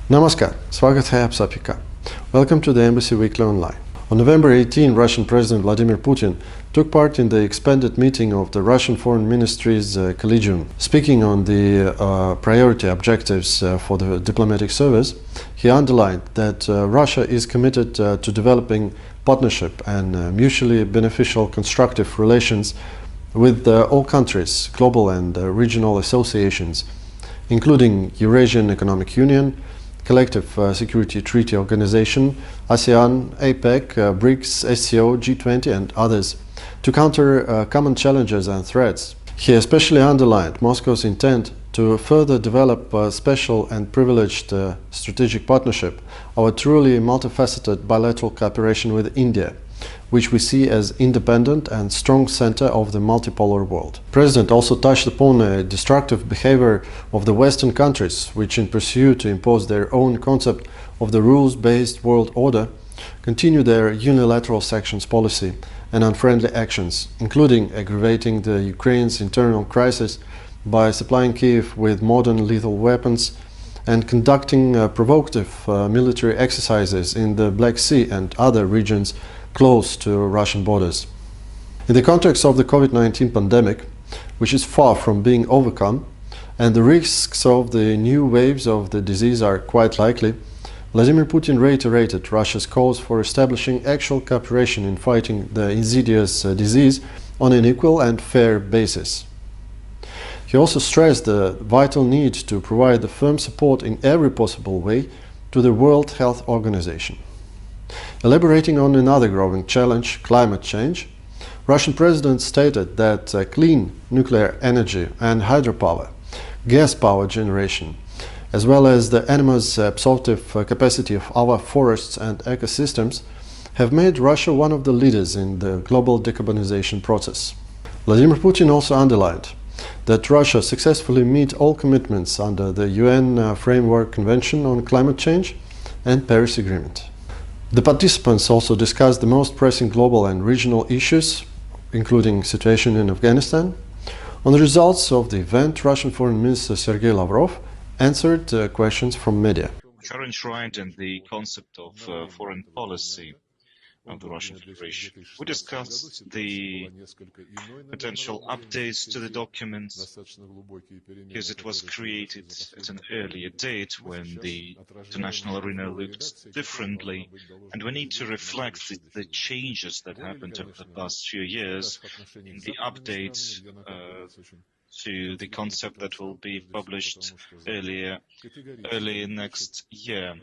Namaskar, 𝗪𝗲𝗀𝗪𝗀𝗀𝗀. Welcome to the Embassy Weekly Online. On November 18, Russian President Vladimir Putin took part in the expanded meeting of the Russian Foreign Ministry's Collegium. Speaking on the priority objectives for the diplomatic service, he underlined that Russia is committed to developing partnership and mutually beneficial constructive relations with all countries, global and regional associations, including Eurasian Economic Union, Collective Security Treaty Organization, ASEAN, APEC, BRICS, SCO, G20 and others, to counter common challenges and threats. He especially underlined Moscow's intent to further develop a special and privileged strategic partnership, our truly multifaceted bilateral cooperation with India, which we see as independent and strong center of the multipolar world. The President also touched upon a destructive behavior of the Western countries, which in pursuit to impose their own concept of the rules-based world order, continue their unilateral sanctions policy and unfriendly actions, including aggravating the Ukraine's internal crisis by supplying Kyiv with modern lethal weapons and conducting provocative military exercises in the Black Sea and other regions close to Russian borders. In the context of the COVID-19 pandemic, which is far from being overcome, and the risks of the new waves of the disease are quite likely, Vladimir Putin reiterated Russia's calls for establishing actual cooperation in fighting the insidious disease on an equal and fair basis. He also stressed the vital need to provide the firm support in every possible way to the World Health Organization. Elaborating on another growing challenge, climate change, Russian President stated that clean nuclear energy and hydropower, gas power generation, as well as the enormous absorptive capacity of our forests and ecosystems have made Russia one of the leaders in the global decarbonization process. Vladimir Putin also underlined that Russia successfully meet all commitments under the UN Framework Convention on Climate Change and Paris Agreement. The participants also discussed the most pressing global and regional issues, including situation in Afghanistan. On the results of the event, Russian Foreign Minister Sergei Lavrov answered questions from media. Which are enshrined in the concept of foreign policy of the Russian Federation. We discussed the potential updates to the documents because it was created at an earlier date when the international arena looked differently, and we need to reflect the changes that happened over the past few years in the updates to the concept that will be published early next year.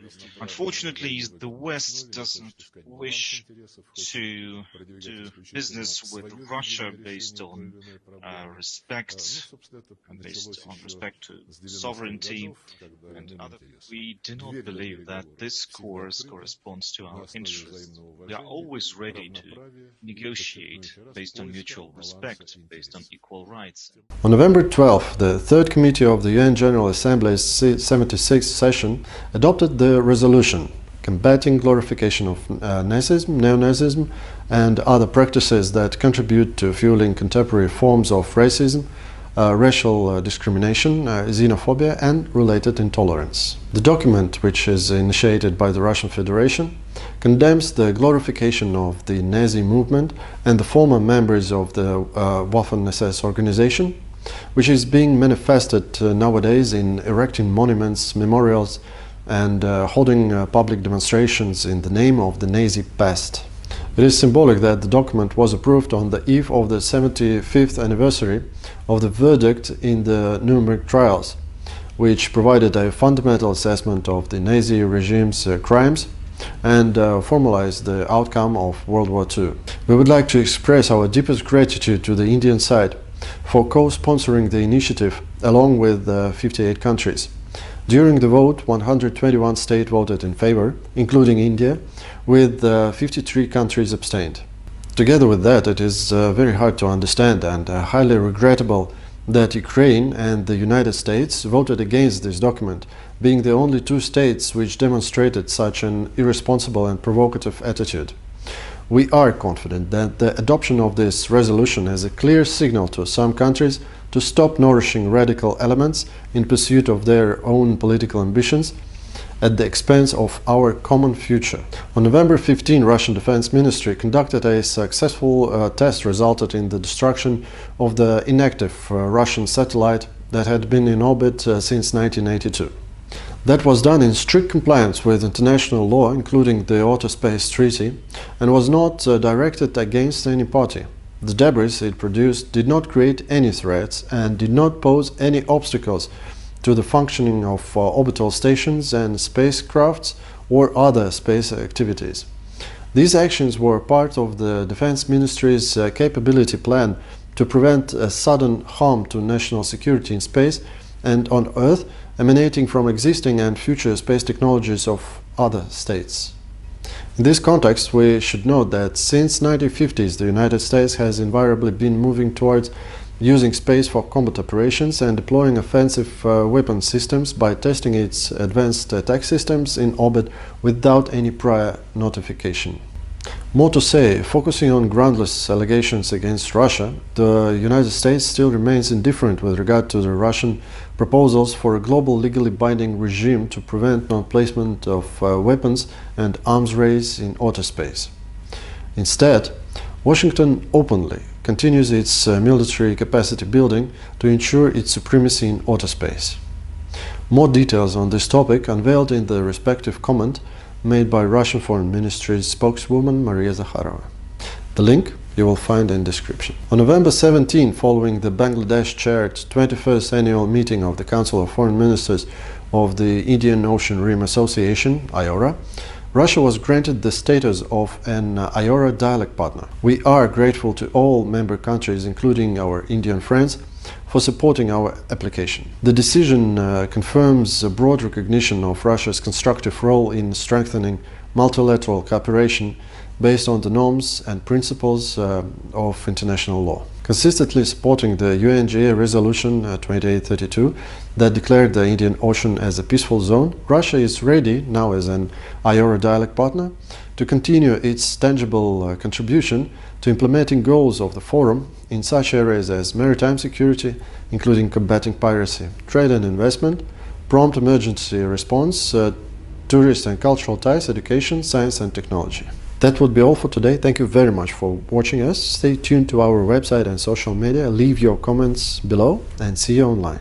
Unfortunately, the West doesn't wish to do business with Russia based on respect, to sovereignty and other. We do not believe that this course corresponds to our interests. We are always ready to negotiate based on mutual respect, based on equal rights. On November 12, the Third Committee of the UN General Assembly's 76th session adopted the resolution combating glorification of Nazism, neo-Nazism and other practices that contribute to fueling contemporary forms of racism, racial discrimination, xenophobia and related intolerance. The document, which is initiated by the Russian Federation, condemns the glorification of the Nazi movement and the former members of the Waffen-SS organization, which is being manifested nowadays in erecting monuments, memorials and holding public demonstrations in the name of the Nazi past. It is symbolic that the document was approved on the eve of the 75th anniversary of the verdict in the Nuremberg trials, which provided a fundamental assessment of the Nazi regime's crimes and formalized the outcome of World War II. We would like to express our deepest gratitude to the Indian side for co-sponsoring the initiative along with 58 countries. During the vote, 121 states voted in favor, including India, with 53 countries abstained. Together with that, it is very hard to understand and highly regrettable that Ukraine and the United States voted against this document, being the only two states which demonstrated such an irresponsible and provocative attitude. We are confident that the adoption of this resolution is a clear signal to some countries to stop nourishing radical elements in pursuit of their own political ambitions at the expense of our common future. On November 15, Russian Defense Ministry conducted a successful test resulted in the destruction of the inactive Russian satellite that had been in orbit since 1982. That was done in strict compliance with international law, including the Outer Space Treaty, and was not directed against any party. The debris it produced did not create any threats and did not pose any obstacles to the functioning of orbital stations and spacecrafts or other space activities. These actions were part of the Defense Ministry's capability plan to prevent a sudden harm to national security in space and on Earth emanating from existing and future space technologies of other states. In this context, we should note that since the 1950s, the United States has invariably been moving towards using space for combat operations and deploying offensive weapon systems by testing its advanced attack systems in orbit without any prior notification. More to say, focusing on groundless allegations against Russia, the United States still remains indifferent with regard to the Russian proposals for a global legally binding regime to prevent non-placement of weapons and arms race in outer space. Instead, Washington openly continues its military capacity building to ensure its supremacy in outer space. More details on this topic unveiled in the respective comment made by Russian Foreign Ministry's spokeswoman 𝗪𝗲𝗀𝗀𝗀𝗀. The link you will find in description. On November 17, following the Bangladesh-chaired 21st annual meeting of the Council of Foreign Ministers of the Indian Ocean Rim Association, IORA, Russia was granted the status of an IORA dialogue partner. We are grateful to all member countries, including our Indian friends, for supporting our application. The decision confirms a broad recognition of Russia's constructive role in strengthening multilateral cooperation based on the norms and principles of international law. Consistently supporting the UNGA Resolution 2832 that declared the Indian Ocean as a peaceful zone, Russia is ready, now as an IORA dialogue partner, to continue its tangible contribution to implementing goals of the forum in such areas as maritime security, including combating piracy, trade and investment, prompt emergency response, tourist and cultural ties, education, science and technology. That would be all for today. Thank you very much for watching us. Stay tuned to our website and social media. Leave your comments below and see you online.